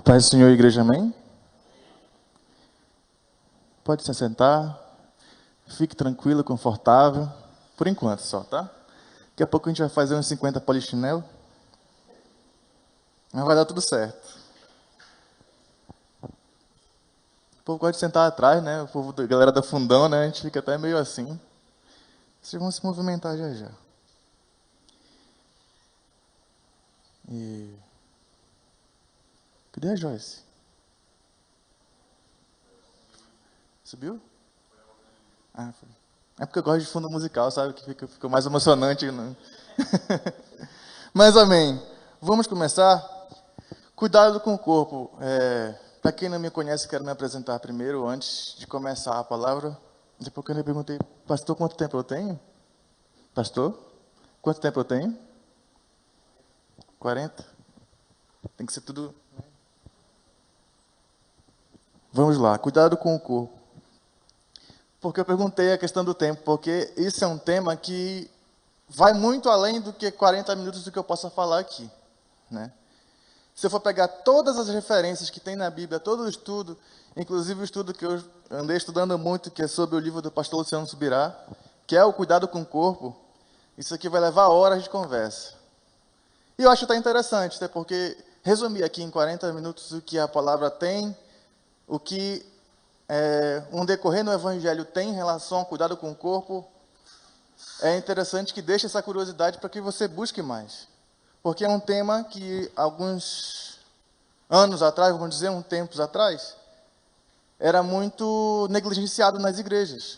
Paz do Senhor, igreja, amém? Pode se assentar. Fique tranquilo, confortável. Por enquanto só, tá? Daqui a pouco a gente vai fazer uns 50 polichinelo. Mas vai dar tudo certo. O povo gosta de sentar atrás, né? O povo, a galera da fundão, né? A gente fica até meio assim. Vocês vão se movimentar já já. Cadê a Joyce? Subiu? Ah, foi. É porque eu gosto de fundo musical, sabe? Que fica mais emocionante. Né? Mas amém. Vamos começar. Cuidado com o corpo. Para quem não me conhece, quero me apresentar primeiro, antes de começar a palavra. Depois que eu perguntei, pastor, quanto tempo eu tenho? Pastor, quanto tempo eu tenho? 40? Tem que ser tudo... Vamos lá, cuidado com o corpo. Porque eu perguntei a questão do tempo, porque isso é um tema que vai muito além do que 40 minutos do que eu possa falar aqui, né? Se eu for pegar todas as referências que tem na Bíblia, todo o estudo, inclusive o estudo que eu andei estudando muito, que é sobre o livro do pastor Luciano Subirá, que é o cuidado com o corpo, isso aqui vai levar horas de conversa. E eu acho até interessante, até porque resumir aqui em 40 minutos o que a palavra tem, o que um decorrer no Evangelho tem em relação ao cuidado com o corpo, é interessante que deixe essa curiosidade para que você busque mais. Porque é um tema que alguns anos atrás, vamos dizer, tempos atrás, era muito negligenciado nas igrejas.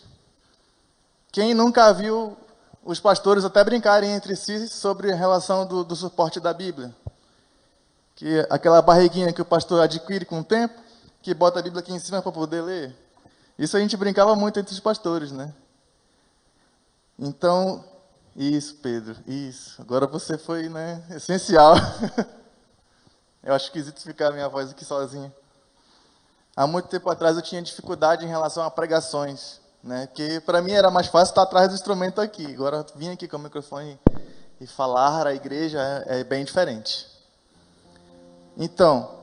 Quem nunca viu os pastores até brincarem entre si sobre a relação do suporte da Bíblia? Que aquela barriguinha que o pastor adquire com o tempo, que bota a Bíblia aqui em cima para poder ler. Isso a gente brincava muito entre os pastores, né? Então, isso, Pedro, isso. Agora você foi, né, essencial. Eu acho esquisito ficar a minha voz aqui sozinha. Há muito tempo atrás eu tinha dificuldade em relação a pregações, né? Que para mim era mais fácil estar atrás do instrumento aqui. Agora vir aqui com o microfone e falar à igreja é bem diferente. Então,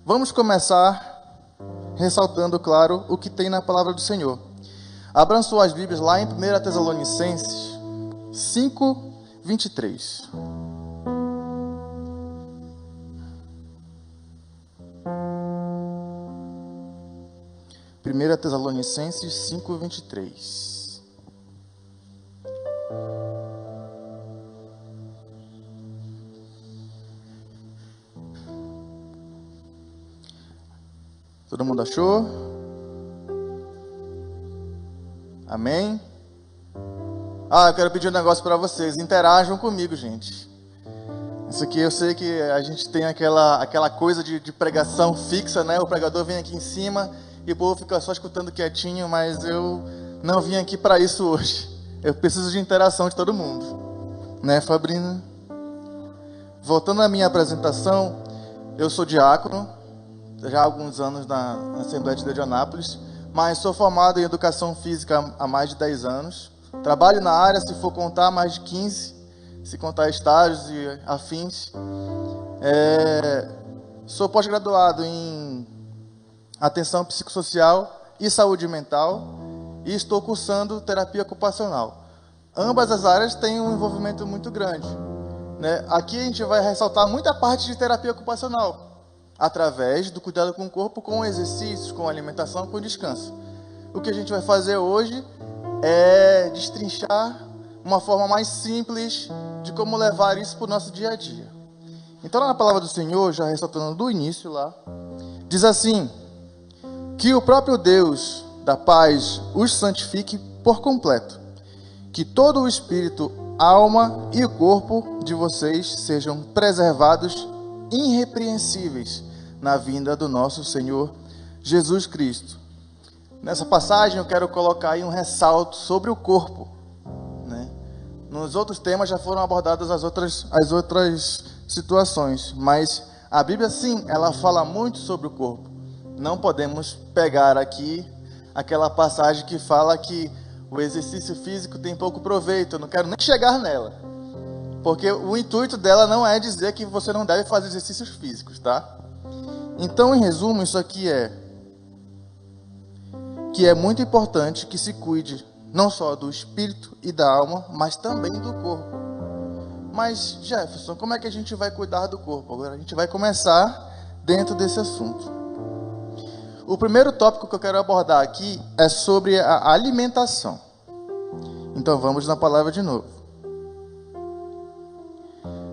vamos começar ressaltando, claro, o que tem na palavra do Senhor. Abram suas Bíblias lá em 1 Tessalonicenses 5, 23. Primeira Tessalonicenses 5, 23. Todo mundo achou? Amém? Eu quero pedir um negócio para vocês. Interajam comigo, gente. Isso aqui eu sei que a gente tem aquela coisa de pregação fixa, né? O pregador vem aqui em cima e o povo fica só escutando quietinho, mas eu não vim aqui para isso hoje. Eu preciso de interação de todo mundo. Né, Fabrina? Voltando à minha apresentação, eu sou diácono, já há alguns anos na Assembleia de Deus de Anápolis, mas sou formado em Educação Física há mais de 10 anos. Trabalho na área, se for contar, mais de 15, se contar estágios e afins. Sou pós-graduado em Atenção Psicossocial e Saúde Mental e estou cursando Terapia Ocupacional. Ambas as áreas têm um envolvimento muito grande, né? Aqui a gente vai ressaltar muita parte de terapia ocupacional, através do cuidado com o corpo, com exercícios, com alimentação, com descanso. O que a gente vai fazer hoje é destrinchar uma forma mais simples de como levar isso para o nosso dia a dia. Então, na palavra do Senhor, já ressaltando do início lá, diz assim: que o próprio Deus da paz os santifique por completo, que todo o espírito, alma e o corpo de vocês sejam preservados irrepreensíveis na vinda do nosso Senhor Jesus Cristo. Nessa passagem eu quero colocar aí um ressalto sobre o corpo, né? Nos outros temas já foram abordadas as outras situações, mas a Bíblia sim, ela fala muito sobre o corpo. Não podemos pegar aqui aquela passagem que fala que o exercício físico tem pouco proveito. Eu não quero nem chegar nela, porque o intuito dela não é dizer que você não deve fazer exercícios físicos, tá? Então, em resumo, isso aqui que é muito importante que se cuide não só do espírito e da alma, mas também do corpo. Mas, Jefferson, como é que a gente vai cuidar do corpo? Agora a gente vai começar dentro desse assunto. O primeiro tópico que eu quero abordar aqui é sobre a alimentação. Então vamos na palavra de novo.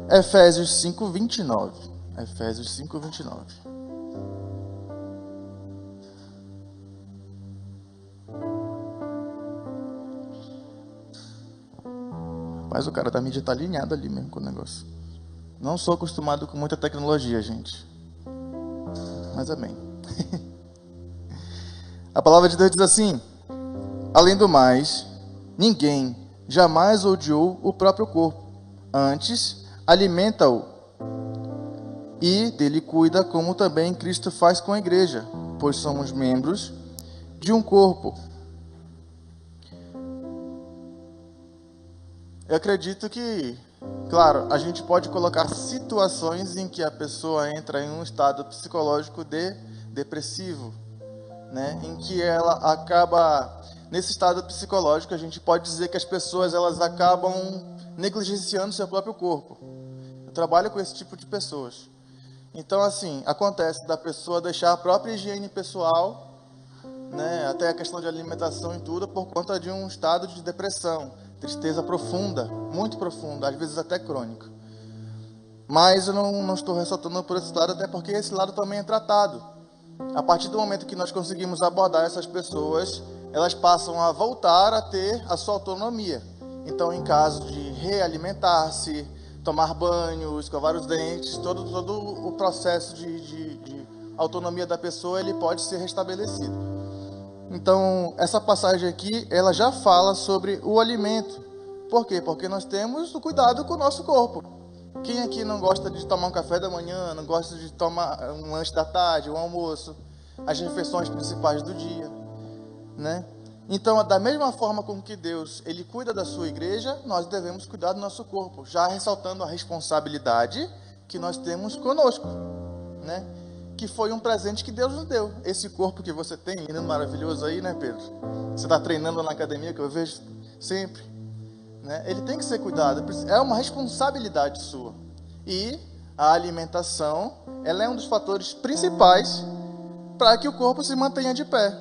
Efésios 5:29. Efésios 5:29. Mas o cara da mídia está alinhado ali mesmo com o negócio. Não sou acostumado com muita tecnologia, gente. Mas amém. A palavra de Deus diz assim: além do mais, ninguém jamais odiou o próprio corpo. Antes, alimenta-o e dele cuida, como também Cristo faz com a igreja, pois somos membros de um corpo. Eu acredito que, claro, a gente pode colocar situações em que a pessoa entra em um estado psicológico depressivo, né? Em que ela acaba, nesse estado psicológico, a gente pode dizer que as pessoas elas acabam negligenciando seu próprio corpo. Eu trabalho com esse tipo de pessoas. Então, assim, acontece da pessoa deixar a própria higiene pessoal, né? Até a questão de alimentação e tudo, por conta de um estado de depressão. Tristeza profunda, muito profunda, às vezes até crônica. Mas eu não estou ressaltando por esse lado, até porque esse lado também é tratado. A partir do momento que nós conseguimos abordar essas pessoas, elas passam a voltar a ter a sua autonomia. Então, em caso de realimentar-se, tomar banho, escovar os dentes, todo o processo de autonomia da pessoa, ele pode ser restabelecido. Então, essa passagem aqui, ela já fala sobre o alimento. Por quê? Porque nós temos o cuidado com o nosso corpo. Quem aqui não gosta de tomar um café da manhã, não gosta de tomar um lanche da tarde, um almoço, as refeições principais do dia, né? Então, da mesma forma com que Deus, ele cuida da sua igreja, nós devemos cuidar do nosso corpo, já ressaltando a responsabilidade que nós temos conosco, né? Que foi um presente que Deus nos deu. Esse corpo que você tem, lindo, maravilhoso aí, né, Pedro? Você está treinando na academia, que eu vejo sempre, né? Ele tem que ser cuidado, é uma responsabilidade sua. E a alimentação, ela é um dos fatores principais para que o corpo se mantenha de pé.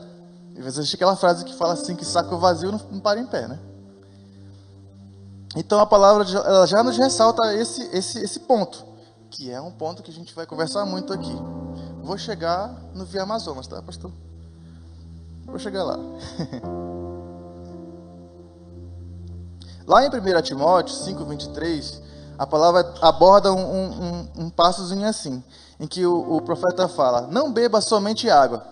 E você acha aquela frase que fala assim, que saco vazio não para em pé, né? Então a palavra ela já nos ressalta esse ponto, que é um ponto que a gente vai conversar muito aqui. Vou chegar no Via Amazonas, tá, pastor? Vou chegar lá. Lá em 1 Timóteo 5:23, a palavra aborda um passozinho assim, em que o profeta fala: não beba somente água,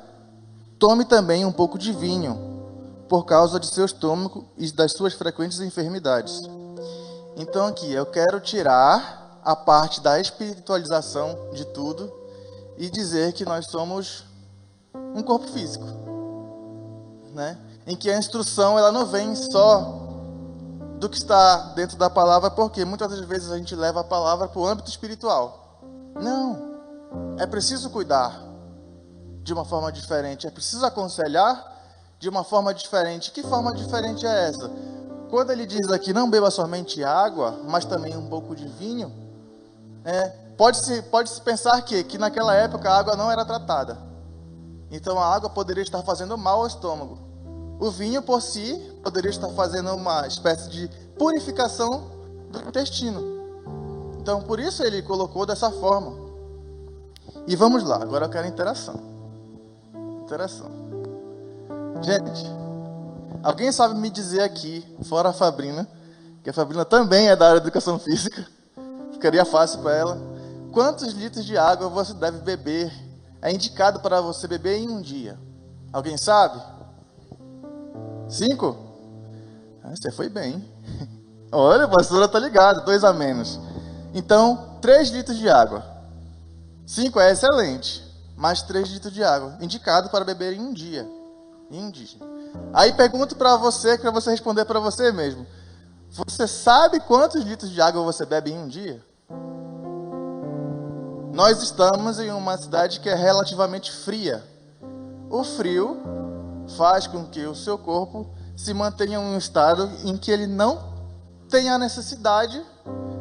tome também um pouco de vinho, por causa de seu estômago e das suas frequentes enfermidades. Então aqui, eu quero tirar a parte da espiritualização de tudo e dizer que nós somos um corpo físico, né? Em que a instrução ela não vem só do que está dentro da palavra, porque muitas das vezes a gente leva a palavra para o âmbito espiritual. Não, é preciso cuidar de uma forma diferente, é preciso aconselhar de uma forma diferente. Que forma diferente é essa? Quando ele diz aqui, não beba somente água, mas também um pouco de vinho, pode-se pensar que naquela época a água não era tratada. Então a água poderia estar fazendo mal ao estômago. O vinho por si poderia estar fazendo uma espécie de purificação do intestino. Então por isso ele colocou dessa forma. E vamos lá, agora eu quero interação. Gente, alguém sabe me dizer aqui, fora a Fabrina, que a Fabrina também é da área de educação física, ficaria fácil para ela, quantos litros de água você deve beber, é indicado para você beber em um dia? Alguém sabe? 5? Você foi bem. Olha, a pastora tá ligada, 2 a menos. Então, 3 litros de água. 5 é excelente, mas 3 litros de água, indicado para beber em um dia. Aí pergunto para você responder para você mesmo. Você sabe quantos litros de água você bebe em um dia? Nós estamos em uma cidade que é relativamente fria. O frio faz com que o seu corpo se mantenha em um estado em que ele não tenha a necessidade,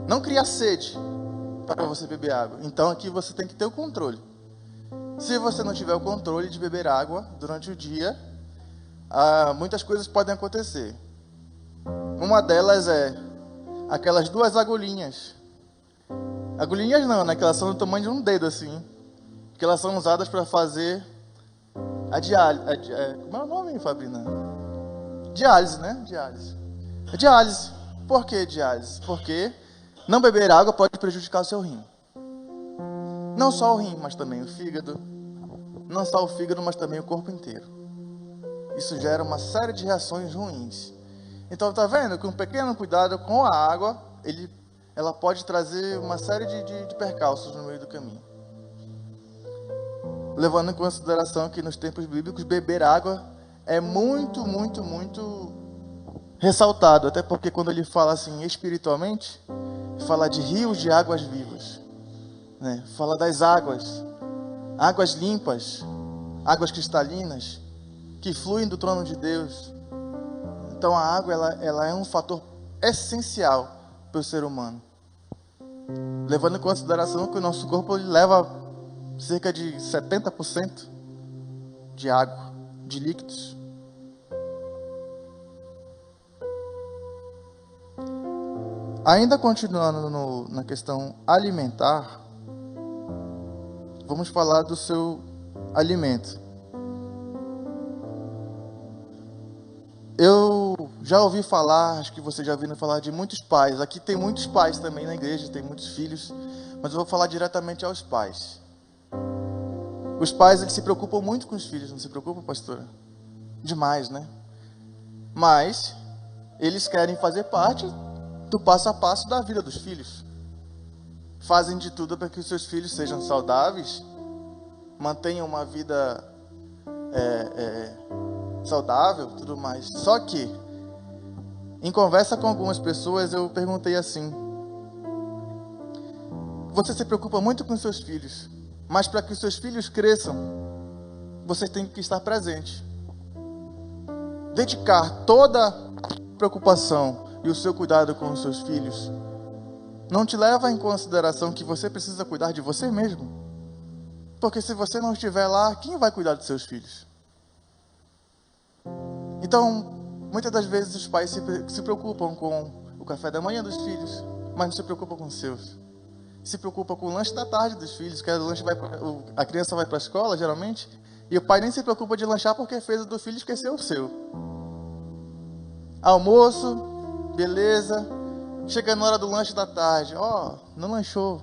não cria sede para você beber água. Então aqui você tem que ter o controle. Se você não tiver o controle de beber água durante o dia, muitas coisas podem acontecer. Uma delas é aquelas 2 agulhinhas. Agulhinhas não, né? Que elas são do tamanho de um dedo assim. Que elas são usadas para fazer a diálise. Como é o nome, Fabrina? Diálise, né? Diálise. Por que diálise? Porque não beber água pode prejudicar o seu rim. Não só o rim, mas também o fígado. Não só o fígado, mas também o corpo inteiro. Isso gera uma série de reações ruins. Então, tá vendo que um pequeno cuidado com a água, ela pode trazer uma série de percalços no meio do caminho. Levando em consideração que nos tempos bíblicos, beber água é muito, muito, muito ressaltado. Até porque quando ele fala assim espiritualmente, fala de rios de águas vivas, né? Fala das águas limpas, águas cristalinas, que fluem do trono de Deus. Então a água ela é um fator essencial para o ser humano. Levando em consideração que o nosso corpo leva cerca de 70% de água, de líquidos. Ainda continuando na questão alimentar, vamos falar do seu alimento. Eu já ouvi falar, acho que você já ouviu falar de muitos pais. Aqui tem muitos pais também na igreja, tem muitos filhos, mas eu vou falar diretamente aos pais. Os pais, eles se preocupam muito com os filhos, não se preocupam, pastora? Demais, né? Mas eles querem fazer parte do passo a passo da vida dos filhos. Fazem de tudo para que os seus filhos sejam saudáveis, mantenham uma vida saudável, tudo mais. Só que, em conversa com algumas pessoas, eu perguntei assim: você se preocupa muito com seus filhos, mas para que os seus filhos cresçam, você tem que estar presente. Dedicar toda a preocupação e o seu cuidado com os seus filhos não te leva em consideração que você precisa cuidar de você mesmo. Porque se você não estiver lá, quem vai cuidar dos seus filhos? Então, muitas das vezes os pais se preocupam com o café da manhã dos filhos, mas não se preocupam com os seus. Se preocupam com o lanche da tarde dos filhos, que a criança vai para a escola, geralmente, e o pai nem se preocupa de lanchar porque fez o do filho e esqueceu o seu. Almoço, beleza. Chega na hora do lanche da tarde, não lanchou,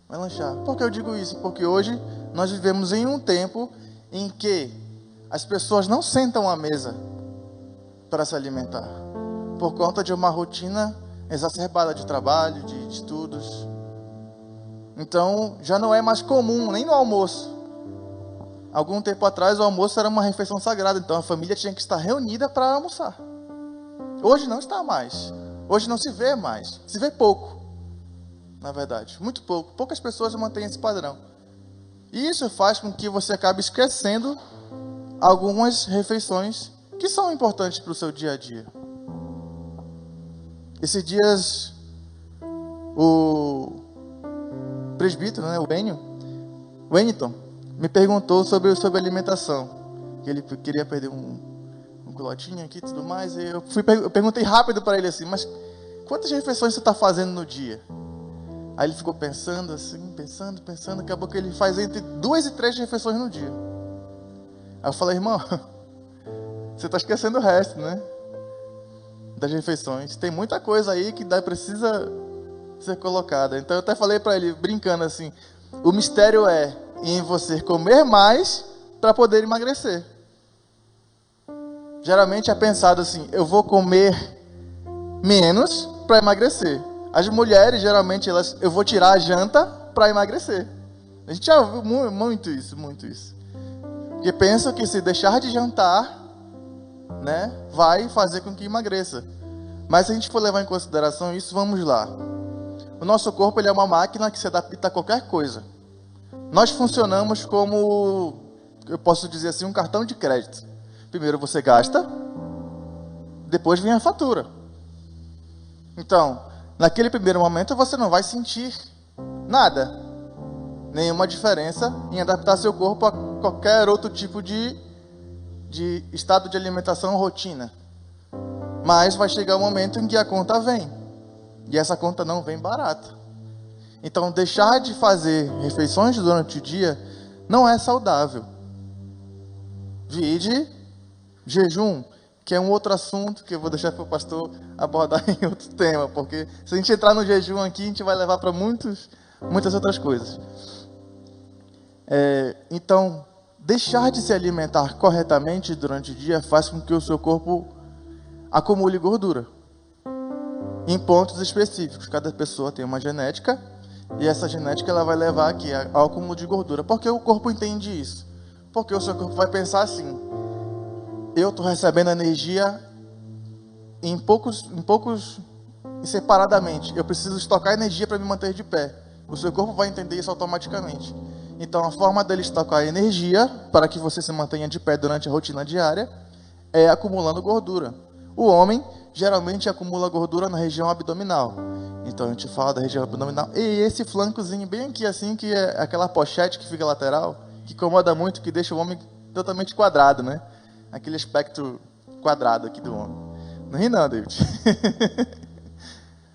vai lanchar. Por que eu digo isso? Porque hoje nós vivemos em um tempo em que as pessoas não sentam à mesa para se alimentar, por conta de uma rotina exacerbada de trabalho, de estudos. Então, já não é mais comum, nem no almoço. Algum tempo atrás, o almoço era uma refeição sagrada, então a família tinha que estar reunida para almoçar. Hoje não está mais. Hoje não se vê mais. Se vê pouco, na verdade. Muito pouco. Poucas pessoas mantêm esse padrão. E isso faz com que você acabe esquecendo algumas refeições que são importantes para o seu dia a dia. Esses dias, o presbítero, né, o Wellington, me perguntou sobre alimentação. Que ele queria perder um quilotinho aqui e tudo mais. E eu perguntei rápido para ele assim: mas quantas refeições você está fazendo no dia? Aí ele ficou pensando assim, pensando. Acabou que ele faz entre 2 e 3 refeições no dia. Aí eu falei: irmão, você está esquecendo o resto, né? Das refeições. Tem muita coisa aí que precisa ser colocada. Então eu até falei para ele, brincando assim: o mistério é em você comer mais para poder emagrecer. Geralmente é pensado assim: eu vou comer menos para emagrecer. As mulheres, geralmente, eu vou tirar a janta para emagrecer. A gente já ouviu muito isso. Porque pensam que se deixar de jantar, né, vai fazer com que emagreça. Mas se a gente for levar em consideração isso, vamos lá. O nosso corpo, ele é uma máquina que se adapta a qualquer coisa. Nós funcionamos como, eu posso dizer assim, um cartão de crédito. Primeiro você gasta, depois vem a fatura. Então, naquele primeiro momento você não vai sentir nada, nenhuma diferença em adaptar seu corpo a qualquer outro tipo de estado de alimentação ou rotina. Mas vai chegar o momento em que a conta vem, e essa conta não vem barata. Então, deixar de fazer refeições durante o dia não é saudável. Vide jejum, que é um outro assunto que eu vou deixar para o pastor abordar em outro tema, porque se a gente entrar no jejum aqui, a gente vai levar para muitas outras coisas. Então, deixar de se alimentar corretamente durante o dia faz com que o seu corpo acumule gordura em pontos específicos. Cada pessoa tem uma genética, e essa genética ela vai levar aqui ao acúmulo de gordura. Por que o corpo entende isso? Porque o seu corpo vai pensar assim: eu estou recebendo energia em poucos separadamente. Eu preciso estocar energia para me manter de pé. O seu corpo vai entender isso automaticamente. Então, a forma dele estocar energia para que você se mantenha de pé durante a rotina diária é acumulando gordura. O homem geralmente acumula gordura na região abdominal. Então, a gente fala da região abdominal. E esse flancozinho bem aqui, assim, que é aquela pochete que fica lateral, que incomoda muito, que deixa o homem totalmente quadrado, né? Aquele aspecto quadrado aqui do homem. Não ri não, David.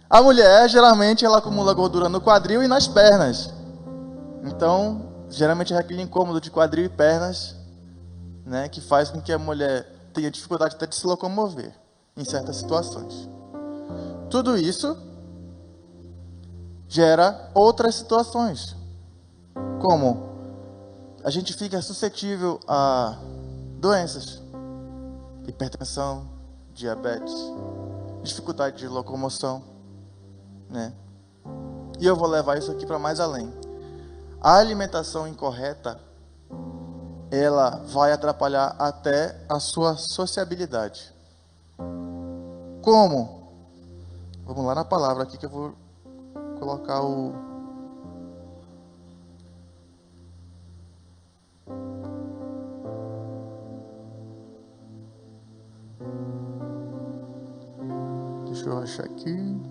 A mulher, geralmente, ela acumula gordura no quadril e nas pernas. Então, geralmente é aquele incômodo de quadril e pernas, né, que faz com que a mulher tenha dificuldade até de se locomover em certas situações. Tudo isso gera outras situações, como a gente fica suscetível a doenças, hipertensão, diabetes, dificuldade de locomoção, né? E eu vou levar isso aqui para mais além. A alimentação incorreta, ela vai atrapalhar até a sua sociabilidade. Como? Vamos lá na palavra aqui que eu vou colocar o... Deixa eu achar aqui.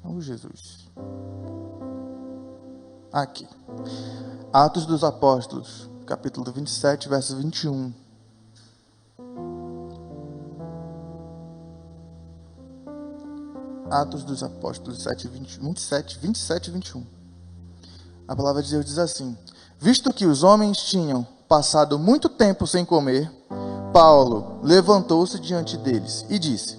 Oh, Jesus. Aqui. Atos dos Apóstolos, capítulo 27, verso 21. Atos dos Apóstolos 27 e 21. A palavra de Deus diz assim: visto que os homens tinham passado muito tempo sem comer, Paulo levantou-se diante deles e disse: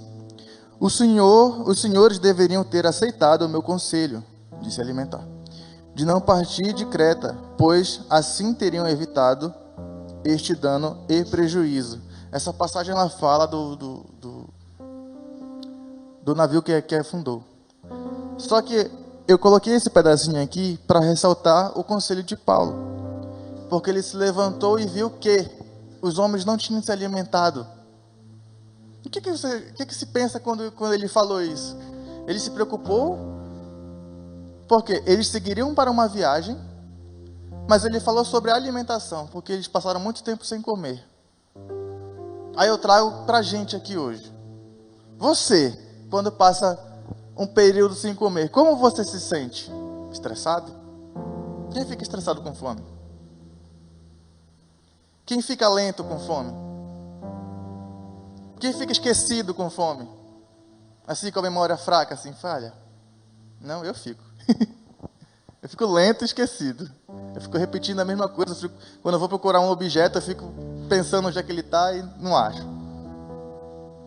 os senhores deveriam ter aceitado o meu conselho, de se alimentar, de não partir de Creta, pois assim teriam evitado este dano e prejuízo. Essa passagem ela fala do navio que afundou. Só que eu coloquei esse pedacinho aqui para ressaltar o conselho de Paulo, porque ele se levantou e viu que os homens não tinham se alimentado. O que se pensa quando ele falou isso? Ele se preocupou porque eles seguiriam para uma viagem, mas ele falou sobre a alimentação, porque eles passaram muito tempo sem comer. Aí eu trago para a gente aqui hoje. Você, quando passa um período sem comer, como você se sente? Estressado? Quem fica estressado com fome? Quem fica lento com fome? Quem fica esquecido com fome? Assim, com a memória fraca, assim, falha? Não, eu fico. Eu fico lento e esquecido. Eu fico repetindo a mesma coisa. Quando eu vou procurar um objeto, eu fico pensando onde é que ele está e não acho.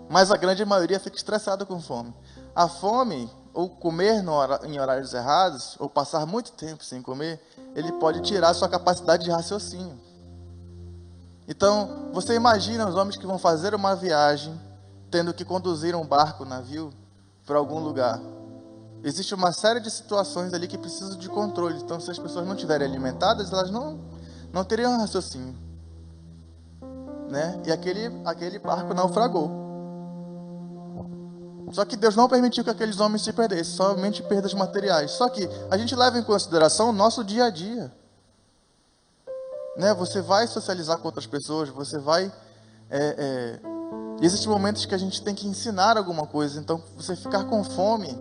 Mas a grande maioria fica estressada com fome. A fome, ou comer em horários errados, ou passar muito tempo sem comer, ele pode tirar sua capacidade de raciocínio. Então, você imagina os homens que vão fazer uma viagem, tendo que conduzir um barco, navio, para algum lugar. Existe uma série de situações ali que precisam de controle. Então, se as pessoas não estiverem alimentadas, elas não teriam raciocínio. né? E aquele barco naufragou. Só que Deus não permitiu que aqueles homens se perdessem, somente perdas materiais. Só que a gente leva em consideração o nosso dia a dia, né? Você vai socializar com outras pessoas, você vai... Existem momentos que a gente tem que ensinar alguma coisa. Então, você ficar com fome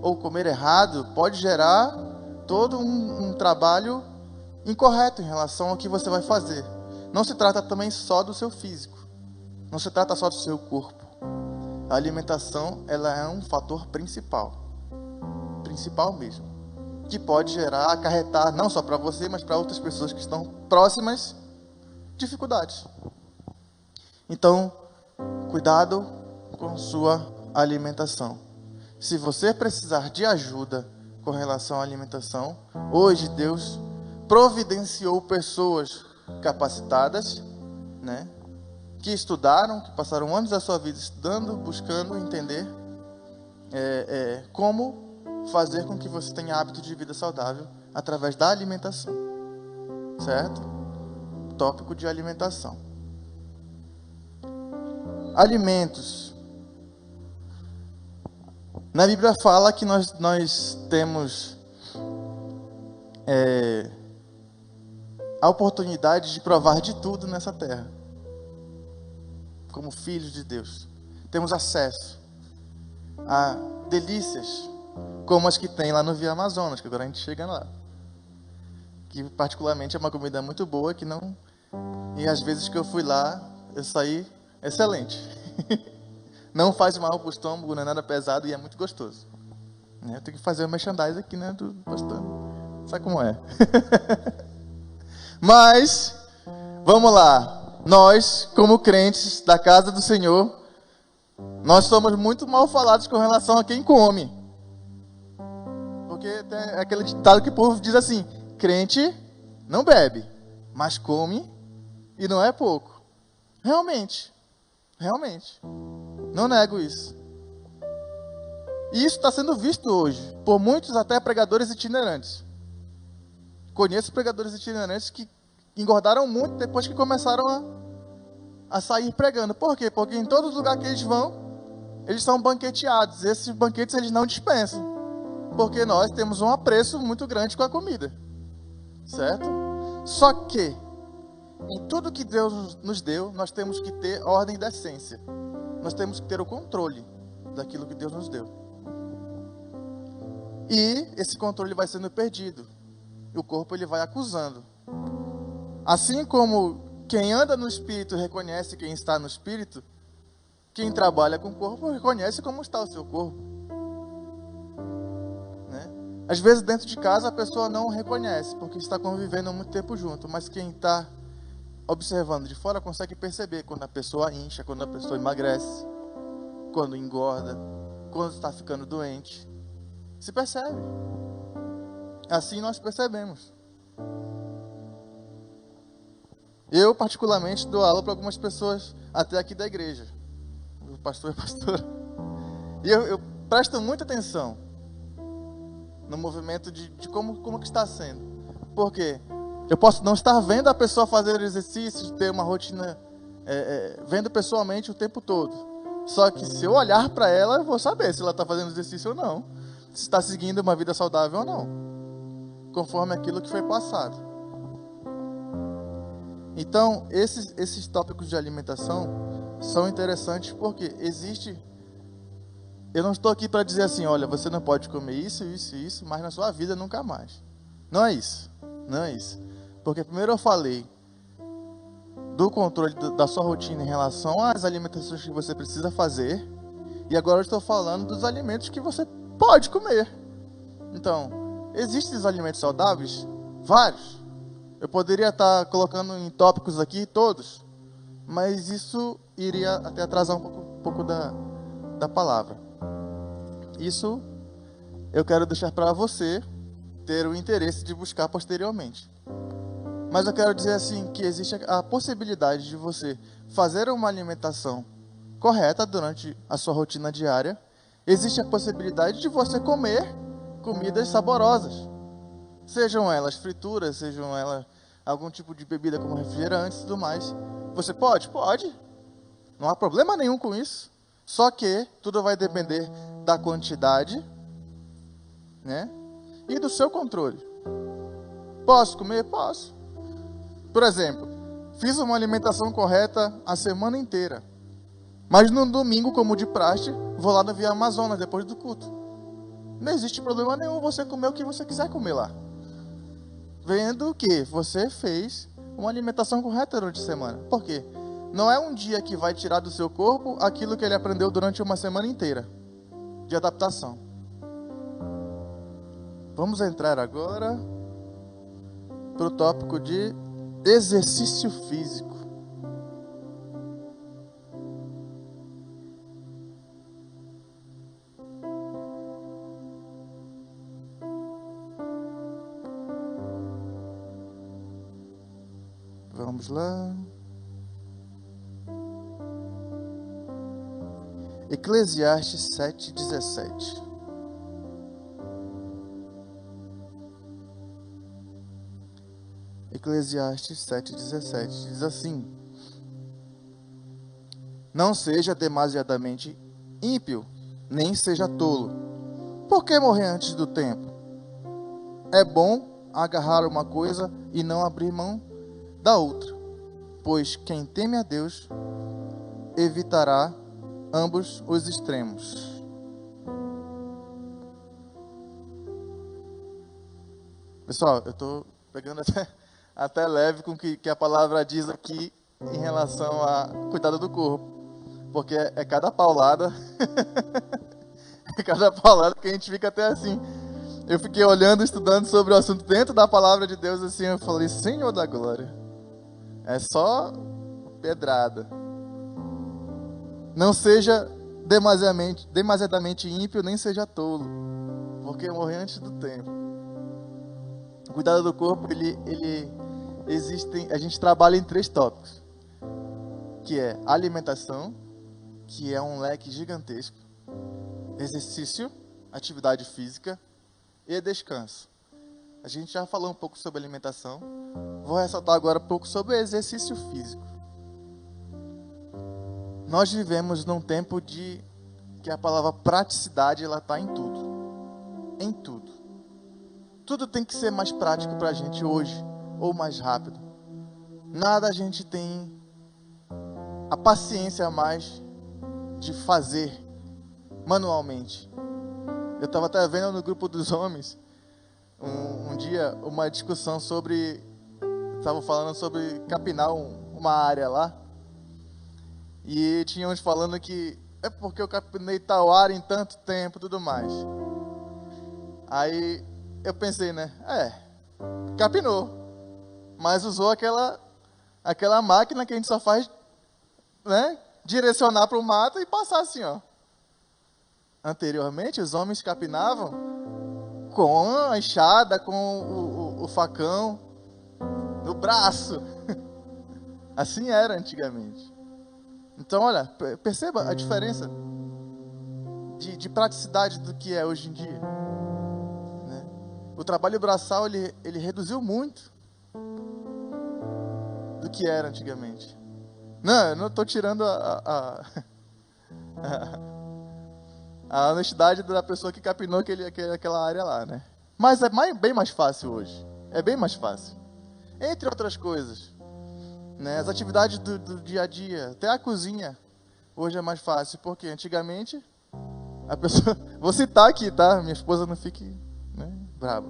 ou comer errado pode gerar todo um trabalho incorreto em relação ao que você vai fazer. Não se trata também só do seu físico. Não se trata só do seu corpo. A alimentação, ela é um fator principal. Principal mesmo. Que pode gerar, acarretar, não só para você, mas para outras pessoas que estão próximas, dificuldades. Então, cuidado com sua alimentação. Se você precisar de ajuda com relação à alimentação, hoje Deus providenciou pessoas capacitadas, né, que estudaram, que passaram anos da sua vida estudando, buscando entender como fazer com que você tenha hábito de vida saudável através da alimentação. Certo? Tópico de alimentação. Alimentos. Na Bíblia fala que nós temos a oportunidade de provar de tudo nessa terra. Como filhos de Deus. Temos acesso a delícias como as que tem lá no Via Amazonas, que agora a gente chega lá. Que particularmente é uma comida muito boa, que não... E às vezes que eu fui lá, eu saí excelente. Não faz mal para o estômago, não é nada pesado e é muito gostoso. Eu tenho que fazer o merchandising aqui, né, do pastor. Sabe como é? Mas, vamos lá. Nós, como crentes da casa do Senhor, nós somos muito mal falados com relação a quem come. Porque tem aquele ditado que o povo diz assim: crente não bebe, mas come e não é pouco. Realmente. Não nego isso. E isso está sendo visto hoje por muitos até pregadores itinerantes. Conheço pregadores itinerantes que engordaram muito depois que começaram a sair pregando. Por quê? Porque em todo lugar que eles vão, eles são banqueteados. Esses banquetes eles não dispensam. Porque nós temos um apreço muito grande com a comida. Certo? Só que, em tudo que Deus nos deu, nós temos que ter ordem e decência. Nós temos que ter o controle daquilo que Deus nos deu. E esse controle vai sendo perdido. E o corpo ele vai acusando. Assim como quem anda no Espírito reconhece quem está no Espírito, quem trabalha com o corpo reconhece como está o seu corpo. Né? Às vezes dentro de casa a pessoa não reconhece, porque está convivendo há muito tempo junto. Mas quem está observando de fora consegue perceber quando a pessoa incha, quando a pessoa emagrece, quando engorda, quando está ficando doente. Se percebe. Assim nós percebemos. Eu, particularmente, dou aula para algumas pessoas até aqui da igreja. O pastor é pastor. E eu presto muita atenção no movimento de como que está sendo. Por quê? Eu posso não estar vendo a pessoa fazer exercícios, ter uma rotina, vendo pessoalmente o tempo todo. Só que se eu olhar para ela, eu vou saber se ela está fazendo exercício ou não. Se está seguindo uma vida saudável ou não. Conforme aquilo que foi passado. Então, esses tópicos de alimentação são interessantes porque existe... Eu não estou aqui para dizer assim, olha, você não pode comer isso, isso e isso, mas na sua vida nunca mais. Não é isso. Não é isso. Porque primeiro eu falei do controle da sua rotina em relação às alimentações que você precisa fazer. E agora eu estou falando dos alimentos que você pode comer. Então, existem os alimentos saudáveis? Vários. Eu poderia estar colocando em tópicos aqui todos, mas isso iria até atrasar um pouco da palavra. Isso eu quero deixar para você ter o interesse de buscar posteriormente. Mas eu quero dizer assim que existe a possibilidade de você fazer uma alimentação correta durante a sua rotina diária. Existe a possibilidade de você comer comidas saborosas. Sejam elas frituras, sejam elas algum tipo de bebida como refrigerante e tudo mais. Você pode? Pode. Não há problema nenhum com isso. Só que tudo vai depender da quantidade, né? E do seu controle. Posso comer? Posso. Por exemplo, fiz uma alimentação correta a semana inteira. Mas no domingo, como de praxe, vou lá na Via Amazonas depois do culto. Não existe problema nenhum você comer o que você quiser comer lá. Vendo que você fez uma alimentação correta durante a semana. Por quê? Não é um dia que vai tirar do seu corpo aquilo que ele aprendeu durante uma semana inteira de adaptação. Vamos entrar agora para o tópico de exercício físico. Vamos lá. Eclesiastes 7:17. Eclesiastes 7:17 diz assim: não seja demasiadamente ímpio, nem seja tolo. Por que morrer antes do tempo? É bom agarrar uma coisa e não abrir mão da outra, pois quem teme a Deus evitará ambos os extremos. Pessoal, eu estou pegando até leve com o que a palavra diz aqui em relação a cuidado do corpo, porque é cada paulada, é cada paulada que a gente fica até assim. Eu fiquei olhando, estudando sobre o assunto dentro da palavra de Deus, assim, eu falei, Senhor da glória, é só pedrada. Não seja demasiadamente ímpio, nem seja tolo, porque morrer antes do tempo. O cuidado do corpo, a gente trabalha em 3 tópicos, que é alimentação, que é um leque gigantesco, exercício, atividade física e descanso. A gente já falou um pouco sobre alimentação, vou ressaltar agora um pouco sobre exercício físico. Nós vivemos num tempo que a palavra praticidade ela está em tudo. Em tudo. Tudo tem que ser mais prático para a gente hoje, ou mais rápido. Nada a gente tem a paciência a mais de fazer manualmente. Eu estava até vendo no grupo dos homens, um dia, uma discussão sobre... Estavam falando sobre capinar uma área lá. E tinha uns falando que é porque eu capinei tal área em tanto tempo, tudo mais. Aí eu pensei, né? Capinou. Mas usou aquela máquina que a gente só faz, né? Direcionar para o mato e passar assim, ó. Anteriormente, os homens capinavam com a enxada, com o facão, no braço. Assim era antigamente. Então, olha, perceba a diferença de praticidade do que é hoje em dia. Né? O trabalho braçal, ele reduziu muito do que era antigamente. Não, eu não estou tirando a honestidade da pessoa que capinou aquela área lá, né? Mas é bem mais fácil hoje. É bem mais fácil. Entre outras coisas. Né, as atividades do dia a dia, até a cozinha, hoje é mais fácil, porque antigamente, a pessoa, vou citar aqui, tá? Minha esposa não fique, né, brava.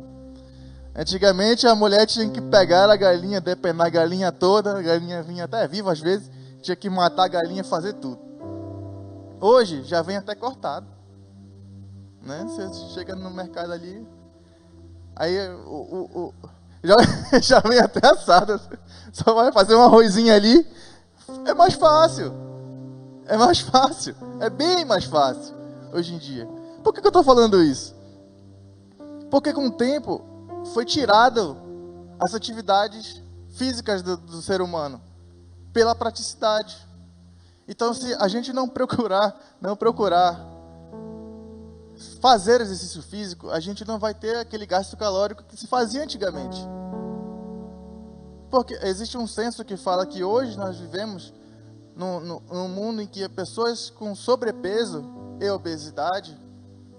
Antigamente a mulher tinha que pegar a galinha, depenar a galinha toda, a galinha vinha até viva às vezes, tinha que matar a galinha, fazer tudo. Hoje já vem até cortado. Né? Você chega no mercado ali, aí já vem até assado. Só vai fazer um arrozinho ali. É mais fácil. É mais fácil. É bem mais fácil hoje em dia. Por que eu estou falando isso? Porque com o tempo foi tirado as atividades físicas do ser humano pela praticidade. Então, se a gente não procurar fazer exercício físico, a gente não vai ter aquele gasto calórico que se fazia antigamente. Porque existe um senso que fala que hoje nós vivemos num mundo em que pessoas com sobrepeso e obesidade,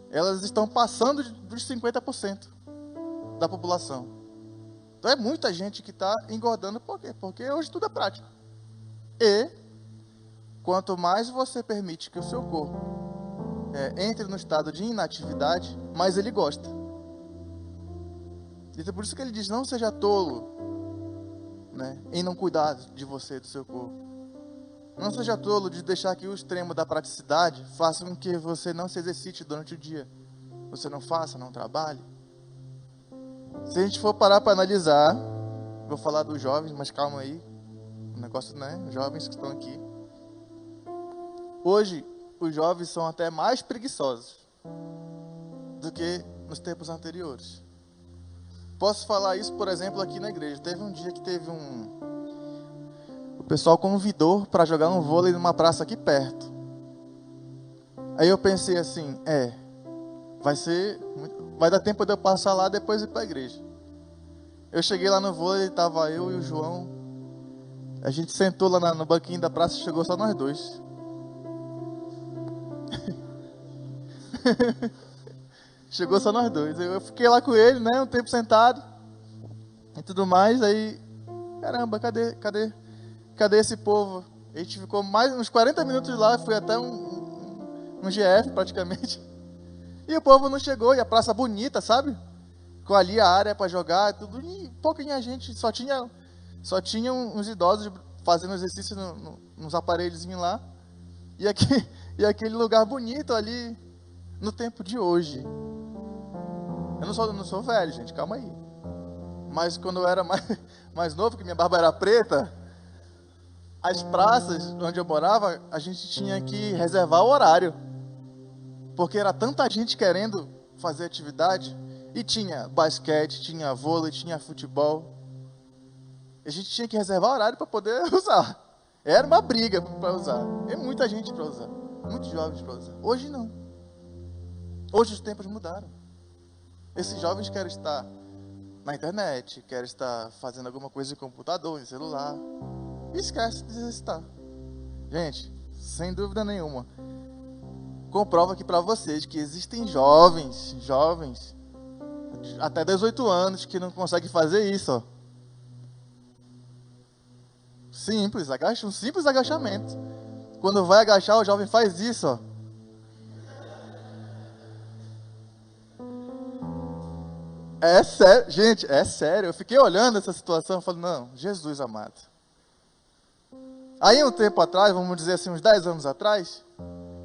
elas estão passando dos 50% da população. Então é muita gente que está engordando. Por quê? Porque hoje tudo é prático. E quanto mais você permite que o seu corpo entre no estado de inatividade, mais ele gosta. Então por isso que ele diz, não seja tolo, né, em não cuidar de você, do seu corpo. Não seja tolo de deixar que o extremo da praticidade faça com que você não se exercite durante o dia. Você não faça, não trabalhe. Se a gente for parar para analisar, vou falar dos jovens, mas calma aí. O negócio, né? Os jovens que estão aqui. Hoje, os jovens são até mais preguiçosos do que nos tempos anteriores. Posso falar isso, por exemplo, aqui na igreja. Teve um dia que o pessoal convidou para jogar um vôlei numa praça aqui perto. Aí eu pensei assim, vai dar tempo de eu passar lá depois ir para a igreja. Eu cheguei lá no vôlei, estava eu e o João. A gente sentou lá no banquinho da praça e chegou só nós dois. Chegou só nós dois. Eu fiquei lá com ele, né, um tempo sentado e tudo mais. Aí, caramba, cadê esse povo? A gente ficou mais uns 40 minutos lá, foi até um GF praticamente. E o povo não chegou, e a praça bonita, sabe? Com ali a área para jogar, tudo, e pouquinha gente, só tinha uns idosos fazendo exercício nos aparelhozinhos lá. E aquele lugar bonito ali no tempo de hoje. Eu não sou velho, gente, calma aí. Mas quando eu era mais novo, que minha barba era preta, as praças onde eu morava, a gente tinha que reservar o horário. Porque era tanta gente querendo fazer atividade. E tinha basquete, tinha vôlei, tinha futebol. A gente tinha que reservar o horário para poder usar. Era uma briga para usar. É muita gente para usar. Muitos jovens para usar. Hoje não. Hoje os tempos mudaram. Esses jovens querem estar na internet, querem estar fazendo alguma coisa em computador, em celular. E esquece de exercitar. Gente, sem dúvida nenhuma, comprova aqui para vocês que existem jovens até 18 anos que não conseguem fazer isso, ó. Um simples agachamento. Quando vai agachar, o jovem faz isso, ó. É sério, gente, é sério. Eu fiquei olhando essa situação e falei, não, Jesus amado. Aí um tempo atrás, vamos dizer assim, uns 10 anos atrás,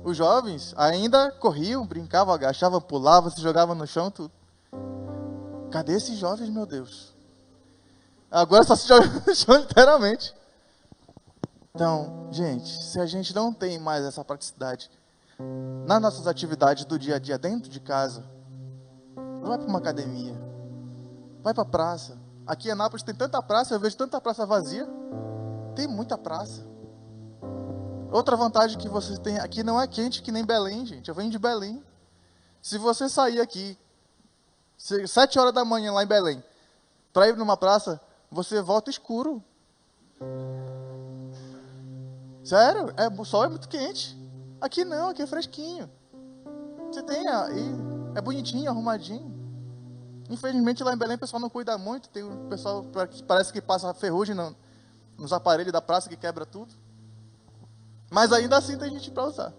os jovens ainda corriam, brincavam, agachavam, pulavam, se jogavam no chão, tudo. Cadê esses jovens, meu Deus? Agora só se joga no chão, literalmente. Então, gente, se a gente não tem mais essa praticidade nas nossas atividades do dia a dia, dentro de casa, vai para uma academia, vai para a praça. Aqui em Anápolis tem tanta praça, eu vejo tanta praça vazia. Tem muita praça. Outra vantagem que vocês têm, aqui não é quente que nem Belém, gente. Eu venho de Belém. Se você sair aqui 7 horas da manhã lá em Belém, para ir numa praça, você volta escuro. Sério, o sol é muito quente. Aqui não, aqui é fresquinho. Você tem aí, é bonitinho, arrumadinho. Infelizmente lá em Belém o pessoal não cuida muito. Tem um pessoal que parece que passa ferrugem nos aparelhos da praça que quebra tudo. Mas ainda assim tem gente para usar.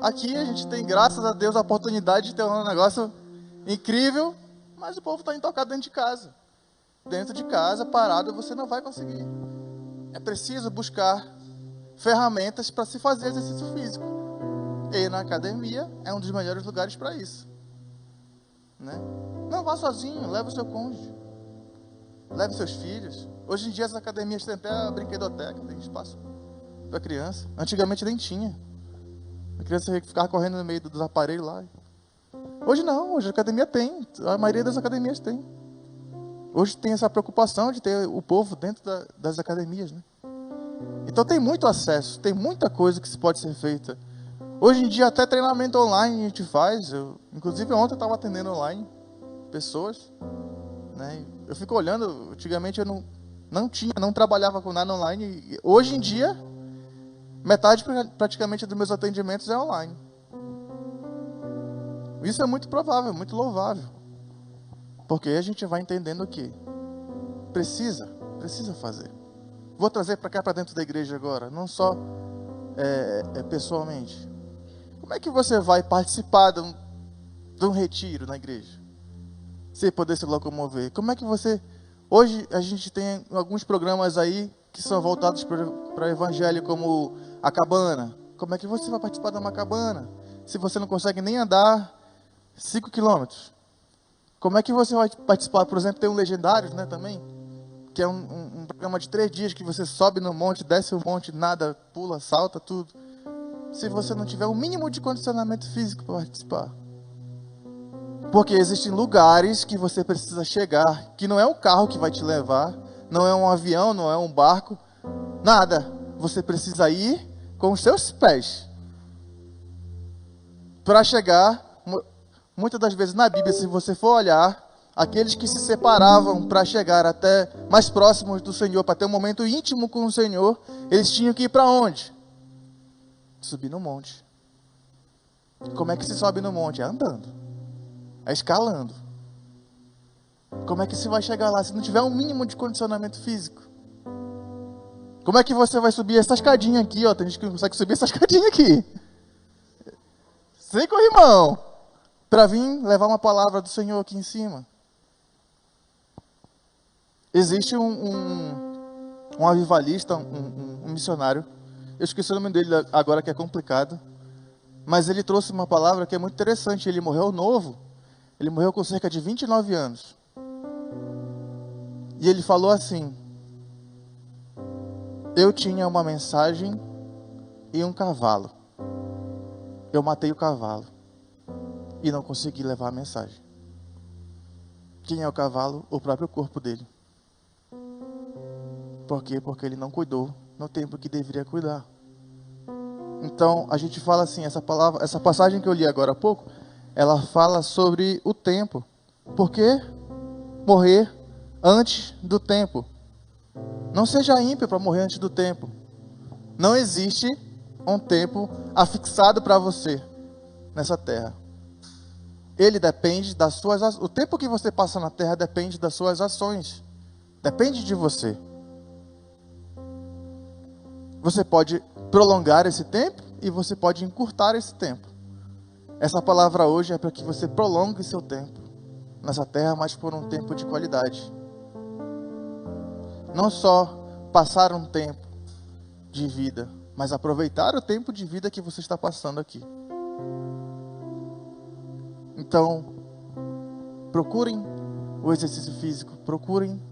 Aqui a gente tem, graças a Deus, a oportunidade de ter um negócio incrível, mas o povo está intocado dentro de casa. Dentro de casa, parado, você não vai conseguir. É preciso buscar ferramentas para se fazer exercício físico. E na academia é um dos melhores lugares para isso. Né? Não vá sozinho, leve o seu cônjuge. Leve seus filhos. Hoje em dia as academias têm até a brinquedoteca, tem espaço para criança. Antigamente nem tinha. A criança ficava correndo no meio dos aparelhos lá. Hoje não, hoje a academia tem. A maioria das academias tem. Hoje tem essa preocupação de ter o povo dentro das academias, né? Então tem muito acesso, tem muita coisa que se pode ser feita. Hoje em dia até treinamento online a gente faz. Inclusive ontem eu estava atendendo online pessoas, né? Eu fico olhando, antigamente eu Não tinha, não trabalhava com nada online. E hoje em dia, metade praticamente dos meus atendimentos é online. Isso é muito provável, muito louvável. Porque a gente vai entendendo que precisa fazer. Vou trazer para cá, para dentro da igreja agora, não só pessoalmente. Como é que você vai participar de um retiro na igreja, sem poder se locomover? Como é que você... Hoje a gente tem alguns programas aí que são voltados para o evangelho, como a cabana. Como é que você vai participar de uma cabana se você não consegue nem andar 5 quilômetros? Como é que você vai participar? Por exemplo, tem um Legendários, né, também, que é um programa de 3 dias que você sobe no monte, desce o monte, nada, pula, salta, tudo. Se você não tiver o mínimo de condicionamento físico para participar. Porque existem lugares que você precisa chegar, que não é um carro que vai te levar, não é um avião, não é um barco, nada. Você precisa ir com os seus pés. Para chegar, muitas das vezes na Bíblia, se você for olhar, aqueles que se separavam para chegar até mais próximos do Senhor, para ter um momento íntimo com o Senhor, eles tinham que ir para onde? Subir no monte. Como é que se sobe no monte? É andando. É escalando. Como é que você vai chegar lá se não tiver um mínimo de condicionamento físico? Como é que você vai subir essa escadinha aqui, ó? Tem gente que não consegue subir essa escadinha aqui. Sem corrimão. Para vir levar uma palavra do Senhor aqui em cima. Existe um avivalista, um missionário. Eu esqueci o nome dele agora, que é complicado. Mas ele trouxe uma palavra que é muito interessante. Ele morreu novo. Ele morreu com cerca de 29 anos. E ele falou assim: eu tinha uma mensagem e um cavalo. Eu matei o cavalo e não consegui levar a mensagem. Quem é o cavalo? O próprio corpo dele. Por quê? Porque ele não cuidou no tempo que deveria cuidar. Então, a gente fala assim, essa passagem que eu li agora há pouco, ela fala sobre o tempo. Por que morrer antes do tempo? Não seja ímpio para morrer antes do tempo. Não existe um tempo afixado para você nessa terra. Ele depende das suas ações. O tempo que você passa na terra depende das suas ações. Depende de você. Você pode prolongar esse tempo e você pode encurtar esse tempo. Essa palavra hoje é para que você prolongue seu tempo nessa terra, mas por um tempo de qualidade. Não só passar um tempo de vida, mas aproveitar o tempo de vida que você está passando aqui. Então, procurem o exercício físico, procurem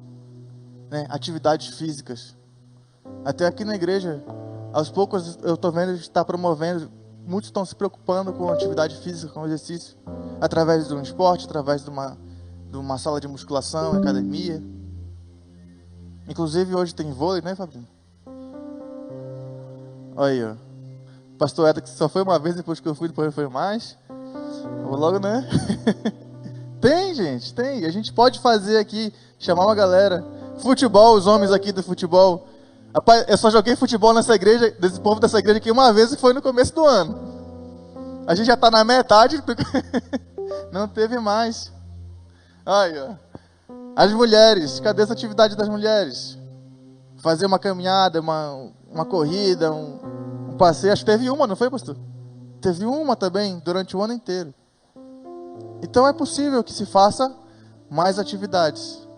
atividades físicas. Até aqui na igreja, aos poucos eu estou vendo que está promovendo, muitos estão se preocupando com atividade física, com exercício, através de um esporte, através de uma sala de musculação, academia. Inclusive hoje tem vôlei, né, Fabinho? Olha aí, ó. Pastor Edson, que só foi uma vez, depois que eu fui, depois foi mais. Vou logo, né? Tem, gente, tem. A gente pode fazer aqui, chamar uma galera. Futebol, os homens aqui do futebol. Rapaz, eu só joguei futebol nessa igreja, desse povo dessa igreja aqui uma vez, e foi no começo do ano. A gente já está na metade, não teve mais. Aí, ó. As mulheres, cadê essa atividade das mulheres? Fazer uma caminhada, uma corrida, um passeio. Acho que teve uma, não foi, pastor? Teve uma também, durante o ano inteiro. Então é possível que se faça mais atividades.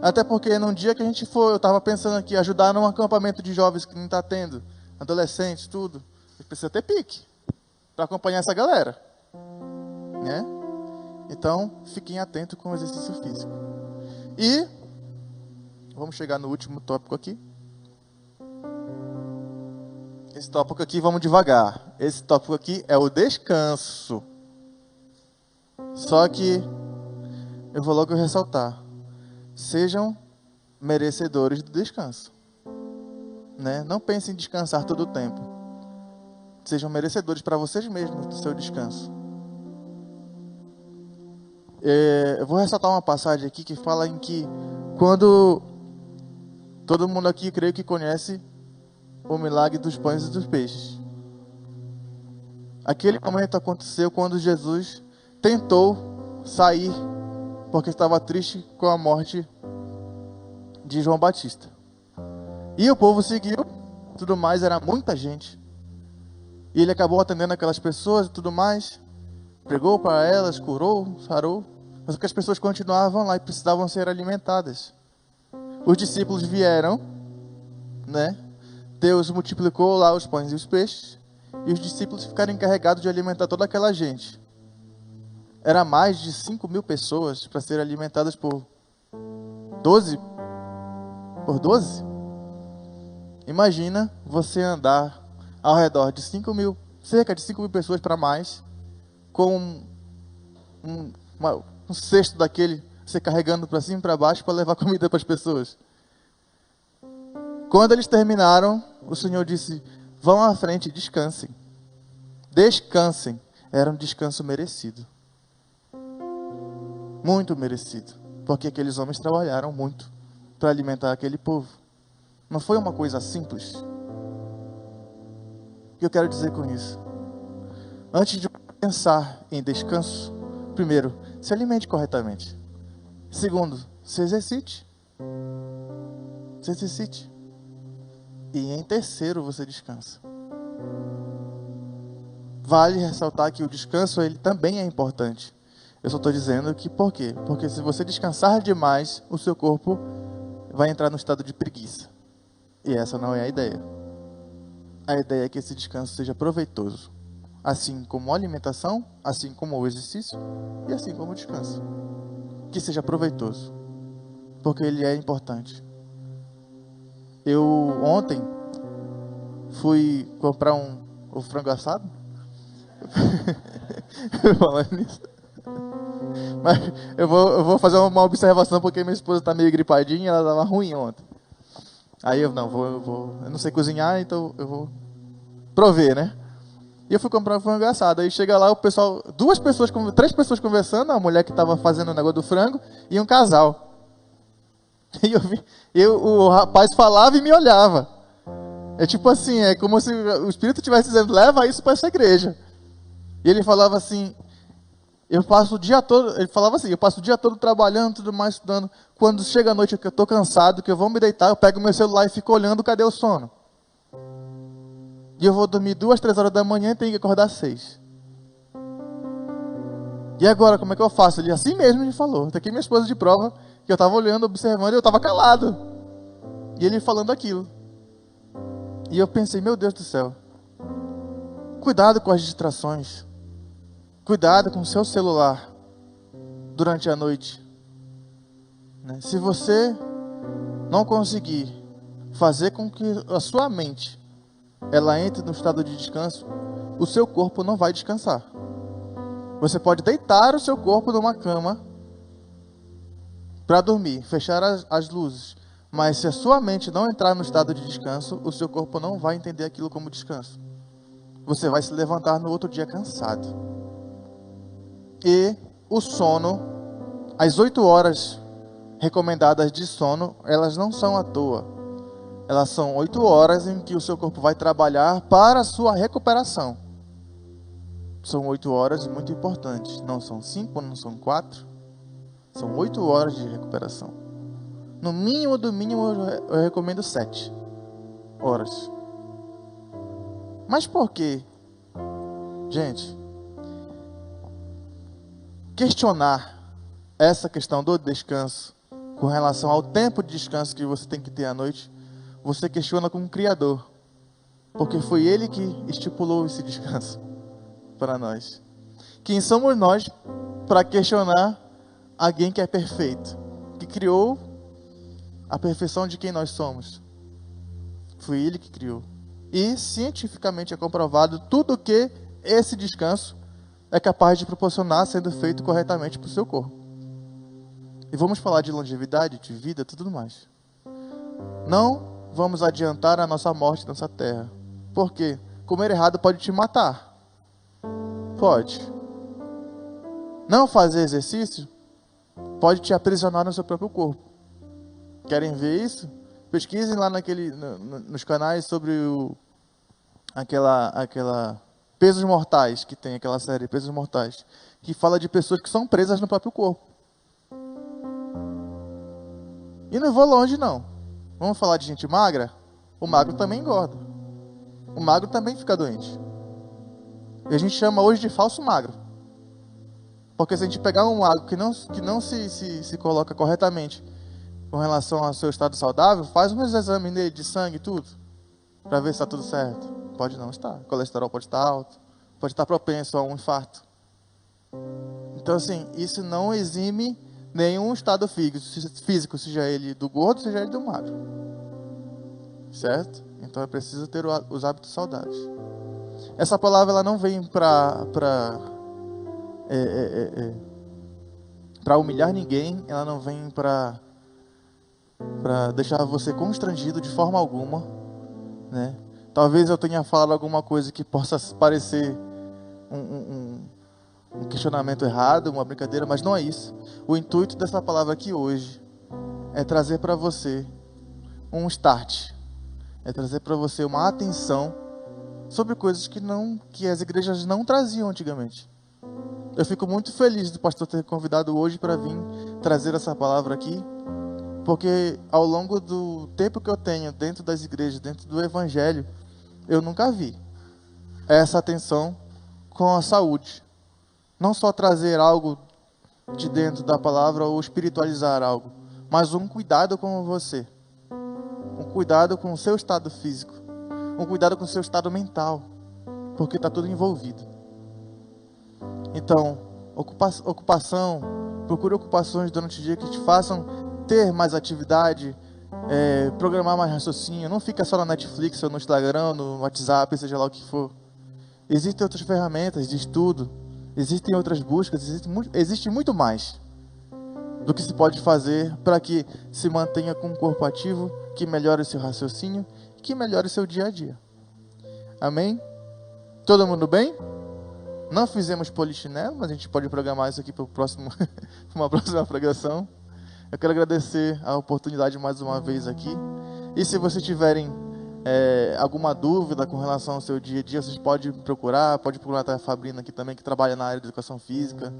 Até porque num dia que a gente for, eu estava pensando aqui, ajudar num acampamento de jovens que não está tendo, adolescentes, tudo. Precisa ter pique para acompanhar essa galera, né? Então, fiquem atentos com o exercício físico. E vamos chegar no último tópico aqui. Esse tópico aqui, vamos devagar. Esse tópico aqui é o descanso. Só que eu vou logo ressaltar. Sejam merecedores do descanso, né? Não pensem em descansar todo o tempo. Sejam merecedores para vocês mesmos do seu descanso. Eu vou ressaltar uma passagem aqui que fala em que quando Todo mundo aqui, creio que conhece o milagre dos pães e dos peixes. Aquele momento aconteceu quando Jesus tentou sair, porque estava triste com a morte de João Batista. E o povo seguiu, tudo mais, era muita gente. E ele acabou atendendo aquelas pessoas e tudo mais, pregou para elas, curou, sarou, mas que as pessoas continuavam lá e precisavam ser alimentadas. Os discípulos vieram, né? Deus multiplicou lá os pães e os peixes, e os discípulos ficaram encarregados de alimentar toda aquela gente. Era mais de 5.000 pessoas para serem alimentadas por 12. Por 12? Imagina você andar ao redor de 5.000, cerca de 5.000 pessoas para mais, com um cesto daquele, você carregando para cima e para baixo para levar comida para as pessoas. Quando eles terminaram, o Senhor disse: vão à frente, descansem. Descansem. Era um descanso merecido. Muito merecido. Porque aqueles homens trabalharam muito para alimentar aquele povo. Não foi uma coisa simples. O que eu quero dizer com isso? Antes de pensar em descanso, primeiro, se alimente corretamente. Segundo, se exercite. Se exercite. E em terceiro, você descansa. Vale ressaltar que o descanso, ele também é importante. Eu só estou dizendo que por quê? Porque se você descansar demais, o seu corpo vai entrar no estado de preguiça. E essa não é a ideia. A ideia é que esse descanso seja proveitoso. Assim como a alimentação, assim como o exercício e assim como o descanso. Que seja proveitoso. Porque ele é importante. Eu ontem fui comprar o frango assado. Falando nisso. Mas eu vou fazer uma observação porque minha esposa está meio gripadinha, ela estava ruim ontem. Aí eu não sei cozinhar, então eu vou prover, né? E eu fui comprar um frango assado. Aí chega lá o pessoal, três pessoas conversando, a mulher que estava fazendo o negócio do frango e um casal. E o rapaz falava e me olhava. É tipo assim, é como se o Espírito estivesse dizendo: leva isso para essa igreja. E ele falava assim: eu passo o dia todo trabalhando, tudo mais, estudando. Quando chega a noite que eu estou cansado, que eu vou me deitar, eu pego meu celular e fico olhando, cadê o sono? E eu vou dormir 2, 3 horas da manhã e tenho que acordar às 6. E agora, como é que eu faço? Ele assim mesmo me falou. Tá aqui minha esposa de prova, que eu estava olhando, observando, e eu estava calado. E ele falando aquilo. E eu pensei: meu Deus do céu. Cuidado com as distrações. Cuidado com o seu celular durante a noite. Se você não conseguir fazer com que a sua mente ela entre no estado de descanso, o seu corpo não vai descansar. Você pode deitar o seu corpo numa cama para dormir, fechar as luzes, mas se a sua mente não entrar no estado de descanso, o seu corpo não vai entender aquilo como descanso. Você vai se levantar no outro dia cansado. E o sono, as 8 horas recomendadas de sono, elas não são à toa. Elas são 8 horas em que o seu corpo vai trabalhar para a sua recuperação. São 8 horas muito importantes. Não são 5, não são 4. São 8 horas de recuperação. No mínimo do mínimo, eu recomendo 7 horas. Mas por quê? Gente, questionar essa questão do descanso com relação ao tempo de descanso que você tem que ter à noite, você questiona com o Criador, porque foi Ele que estipulou esse descanso para nós. Quem somos nós para questionar alguém que é perfeito, que criou a perfeição de quem nós somos? Foi Ele que criou. E cientificamente é comprovado tudo que esse descanso é capaz de proporcionar, sendo feito corretamente para o seu corpo. E vamos falar de longevidade, de vida, tudo mais. Não vamos adiantar a nossa morte nessa terra. Por quê? Comer errado pode te matar. Pode. Não fazer exercício pode te aprisionar no seu próprio corpo. Querem ver isso? Pesquisem lá nos canais sobre aquela Pesos Mortais, que tem aquela série Pesos Mortais, que fala de pessoas que são presas no próprio corpo. E não vou longe, não. Vamos falar de gente magra? O magro também engorda. O magro também fica doente. E a gente chama hoje de falso magro. Porque se a gente pegar um magro que não se coloca corretamente com relação ao seu estado saudável, faz uns exames nele de sangue e tudo, para ver se está tudo certo. Pode não estar. O colesterol pode estar alto, pode estar propenso a um infarto. Então, assim, isso não exime nenhum estado físico, seja ele do gordo, seja ele do magro. Certo? Então é preciso ter os hábitos saudáveis. Essa palavra ela não vem para humilhar ninguém, ela não vem para deixar você constrangido de forma alguma, né? Talvez eu tenha falado alguma coisa que possa parecer um questionamento errado, uma brincadeira, mas não é isso. O intuito dessa palavra aqui hoje é trazer para você um start, é trazer para você uma atenção sobre coisas que as igrejas não traziam antigamente. Eu fico muito feliz do pastor ter convidado hoje para vir trazer essa palavra aqui, porque ao longo do tempo que eu tenho dentro das igrejas, dentro do evangelho, eu nunca vi essa atenção com a saúde. Não só trazer algo de dentro da palavra ou espiritualizar algo, mas um cuidado com você, um cuidado com o seu estado físico, um cuidado com o seu estado mental, porque está tudo envolvido. Então, ocupação, procure ocupações durante o dia que te façam ter mais atividade, programar mais raciocínio. Não fica só na Netflix, ou no Instagram, no WhatsApp, seja lá o que for. Existem outras ferramentas de estudo, existem outras buscas, existe muito mais do que se pode fazer para que se mantenha com um corpo ativo, que melhore o seu raciocínio, que melhore o seu dia a dia. Amém? Todo mundo bem? Não fizemos polichinelo, mas a gente pode programar isso aqui para uma próxima pregação. Eu quero agradecer a oportunidade mais uma vez aqui. E se vocês tiverem alguma dúvida com relação ao seu dia a dia, vocês podem procurar até a Fabrina aqui também, que trabalha na área de educação física,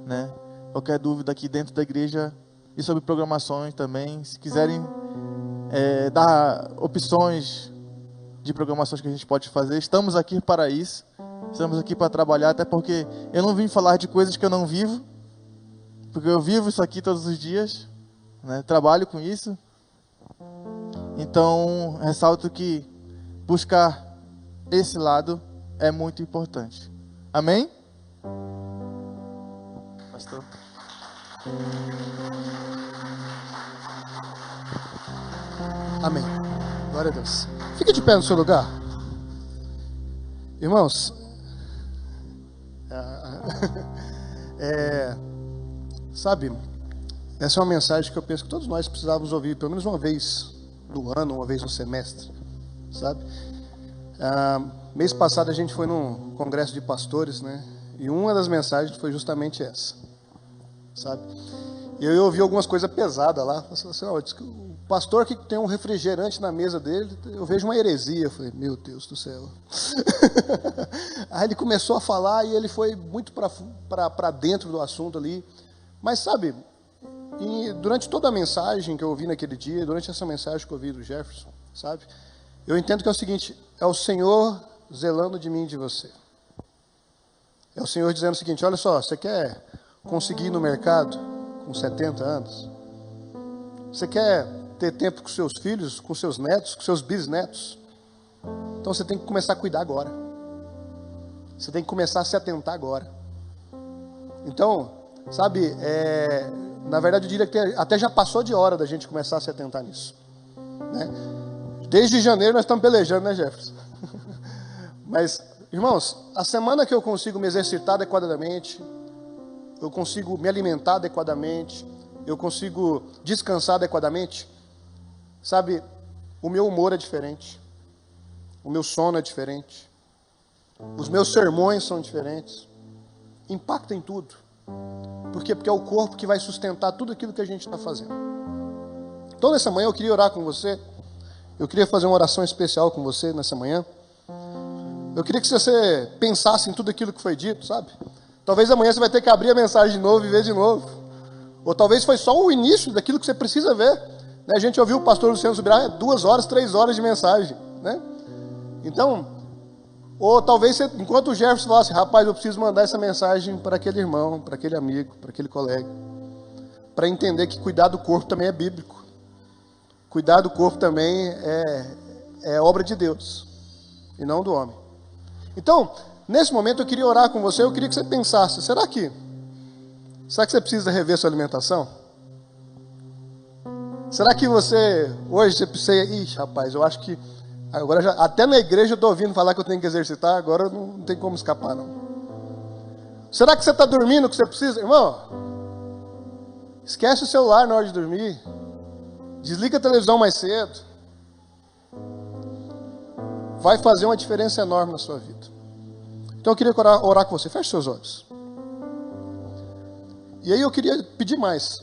né? Qualquer dúvida aqui dentro da igreja e sobre programações também. Se quiserem dar opções de programações que a gente pode fazer, estamos aqui para isso. Estamos aqui para trabalhar, até porque eu não vim falar de coisas que eu não vivo, porque eu vivo isso aqui todos os dias, né? Trabalho com isso. Então, ressalto que buscar esse lado é muito importante. Amém? Pastor. Amém. Glória a Deus. Fique de pé no seu lugar. Irmãos, sabe, essa é uma mensagem que eu penso que todos nós precisávamos ouvir pelo menos uma vez no ano, uma vez no semestre, sabe? Mês passado a gente foi num congresso de pastores, né? E uma das mensagens foi justamente essa, sabe? E eu ouvi algumas coisas pesadas lá. Assim, o pastor que tem um refrigerante na mesa dele, eu vejo uma heresia. Eu falei, meu Deus do céu. Aí ele começou a falar e ele foi muito para dentro do assunto ali. Mas sabe, durante toda a mensagem que eu ouvi naquele dia, durante essa mensagem que eu ouvi do Jefferson, sabe, eu entendo que é o seguinte: é o Senhor zelando de mim e de você. É o Senhor dizendo o seguinte: olha só, você quer conseguir ir no mercado com 70 anos? Você quer ter tempo com seus filhos, com seus netos, com seus bisnetos? Então você tem que começar a cuidar agora. Você tem que começar a se atentar agora. Então, sabe, na verdade eu diria que até já passou de hora da gente começar a se atentar nisso, né? Desde janeiro nós estamos pelejando, né, Jefferson? Mas, irmãos, a semana que eu consigo me exercitar adequadamente, eu consigo me alimentar adequadamente, eu consigo descansar adequadamente, sabe, o meu humor é diferente, o meu sono é diferente, os meus sermões são diferentes, impacta em tudo. Por quê? Porque é o corpo que vai sustentar tudo aquilo que a gente está fazendo. Então, nessa manhã, eu queria orar com você. Eu queria fazer uma oração especial com você nessa manhã. Eu queria que você pensasse em tudo aquilo que foi dito, sabe? Talvez amanhã você vai ter que abrir a mensagem de novo e ver de novo. Ou talvez foi só o início daquilo que você precisa ver. A gente ouviu o pastor Luciano Subirá 2 horas, 3 horas de mensagem, né? Então, ou talvez você, enquanto o Jefferson falasse, rapaz, eu preciso mandar essa mensagem para aquele irmão, para aquele amigo, para aquele colega, para entender que cuidar do corpo também é bíblico. Cuidar do corpo também é obra de Deus, e não do homem. Então, nesse momento eu queria orar com você, eu queria que você pensasse, será que você precisa rever sua alimentação? Será que hoje você precisa, ixi, rapaz, eu acho que, agora até na igreja eu estou ouvindo falar que eu tenho que exercitar, agora não tem como escapar não. Será que você está dormindo o que você precisa? Irmão, esquece o celular na hora de dormir, desliga a televisão mais cedo, vai fazer uma diferença enorme na sua vida. Então eu queria orar com você, feche seus olhos. E aí eu queria pedir mais.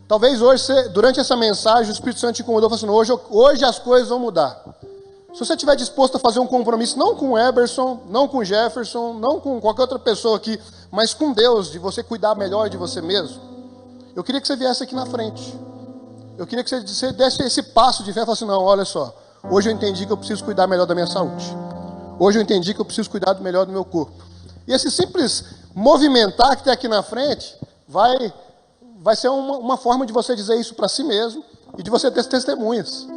Talvez hoje, durante essa mensagem, o Espírito Santo te incomodou, falando assim, hoje as coisas vão mudar. Se você estiver disposto a fazer um compromisso, não com o Eberson, não com o Jefferson, não com qualquer outra pessoa aqui, mas com Deus, de você cuidar melhor de você mesmo, eu queria que você viesse aqui na frente. Eu queria que você desse esse passo de fé e falasse, não, olha só, hoje eu entendi que eu preciso cuidar melhor da minha saúde. Hoje eu entendi que eu preciso cuidar melhor do meu corpo. E esse simples movimentar que tem aqui na frente, vai ser uma forma de você dizer isso para si mesmo e de você ter testemunhas,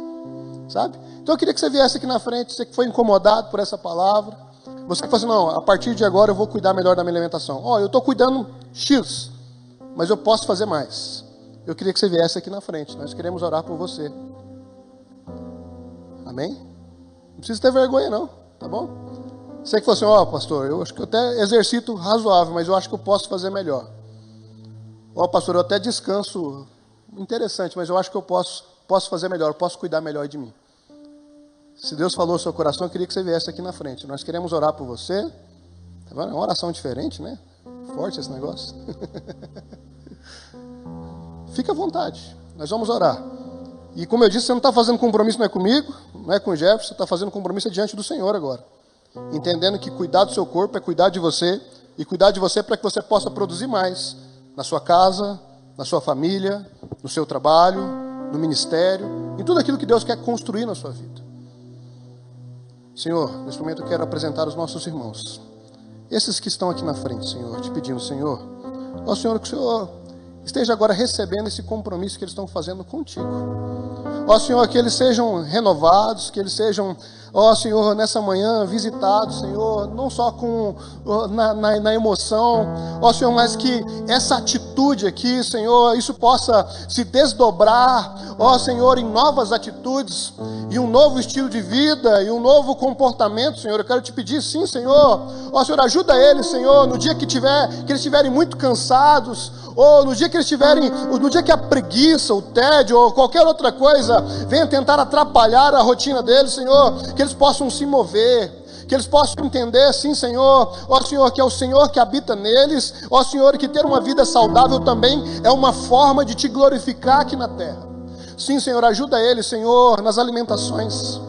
sabe? Então eu queria que você viesse aqui na frente, você que foi incomodado por essa palavra, você que falou assim, não, a partir de agora eu vou cuidar melhor da minha alimentação. Eu estou cuidando X, mas eu posso fazer mais. Eu queria que você viesse aqui na frente, nós queremos orar por você. Amém? Não precisa ter vergonha não, tá bom? Você que falou assim, pastor, eu acho que eu até exercito razoável, mas eu acho que eu posso fazer melhor. Pastor, eu até descanso, interessante, mas eu acho que eu posso fazer melhor, eu posso cuidar melhor de mim. Se Deus falou no seu coração, eu queria que você viesse aqui na frente. Nós queremos orar por você. Tá vendo? É uma oração diferente, né? Forte esse negócio. Fica à vontade, nós vamos orar. E como eu disse, você não está fazendo compromisso, não é comigo, não é com o Jefferson, você está fazendo compromisso diante do Senhor agora. Entendendo que cuidar do seu corpo é cuidar de você, e cuidar de você para que você possa produzir mais. Na sua casa, na sua família, no seu trabalho, no ministério, em tudo aquilo que Deus quer construir na sua vida. Senhor, nesse momento eu quero apresentar os nossos irmãos. Esses que estão aqui na frente, Senhor, te pedindo, Senhor, Senhor, que o Senhor esteja agora recebendo esse compromisso que eles estão fazendo contigo. Senhor, que eles sejam renovados, que eles sejam, Senhor, nessa manhã visitados, Senhor, não só na emoção, Senhor, mas que essa atitude aqui, Senhor, isso possa se desdobrar, Senhor, em novas atitudes, e um novo estilo de vida, e um novo comportamento, Senhor. Eu quero te pedir, sim, Senhor, Senhor, ajuda eles, Senhor, no dia que eles estiverem muito cansados, ou no dia que a preguiça, o tédio, ou qualquer outra coisa venha tentar atrapalhar a rotina deles, Senhor, que eles possam se mover, que eles possam entender, sim, Senhor, Senhor, que é o Senhor que habita neles, Senhor, que ter uma vida saudável também é uma forma de te glorificar aqui na terra. Sim, Senhor, ajuda eles, Senhor, nas alimentações.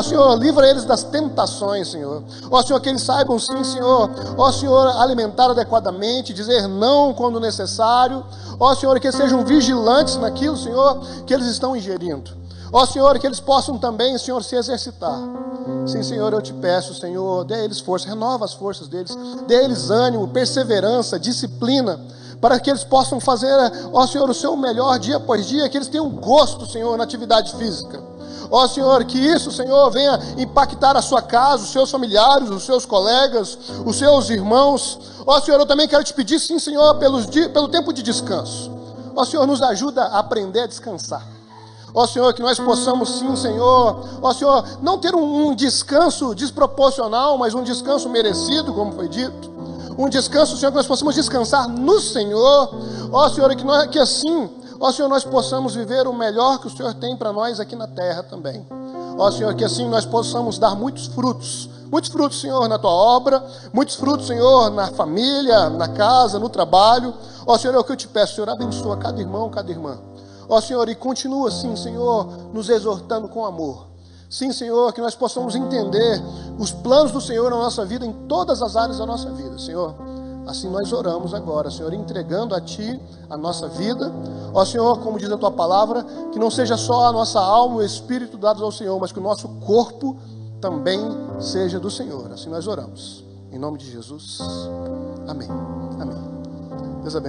Senhor, livra eles das tentações, Senhor. Senhor, que eles saibam, sim, Senhor, Senhor, alimentar adequadamente, dizer não quando necessário. Senhor, que eles sejam vigilantes naquilo, Senhor, que eles estão ingerindo. Senhor, que eles possam também, Senhor, se exercitar. Sim, Senhor, eu te peço, Senhor, dê a eles força, renova as forças deles, dê a eles ânimo, perseverança, disciplina, para que eles possam fazer, Senhor, o seu melhor dia após dia, que eles tenham gosto, Senhor, na atividade física. Senhor, que isso, Senhor, venha impactar a sua casa, os seus familiares, os seus colegas, os seus irmãos. Senhor, eu também quero te pedir, sim, Senhor, pelo tempo de descanso. Senhor, nos ajuda a aprender a descansar. Senhor, que nós possamos, sim, Senhor, Senhor, não ter um descanso desproporcional, mas um descanso merecido, como foi dito. Um descanso, Senhor, que nós possamos descansar no Senhor. Senhor, que assim, Senhor, nós possamos viver o melhor que o Senhor tem para nós aqui na terra também. Senhor, que assim nós possamos dar muitos frutos, Senhor, na tua obra, muitos frutos, Senhor, na família, na casa, no trabalho. Senhor, é o que eu te peço, Senhor, abençoa cada irmão, cada irmã. Ó Senhor, e continua assim, Senhor, nos exortando com amor. Sim, Senhor, que nós possamos entender os planos do Senhor na nossa vida, em todas as áreas da nossa vida, Senhor. Assim nós oramos agora, Senhor, entregando a Ti a nossa vida. Ó Senhor, como diz a Tua palavra, que não seja só a nossa alma e o espírito dados ao Senhor, mas que o nosso corpo também seja do Senhor. Assim nós oramos. Em nome de Jesus. Amém. Amém. Deus abençoe.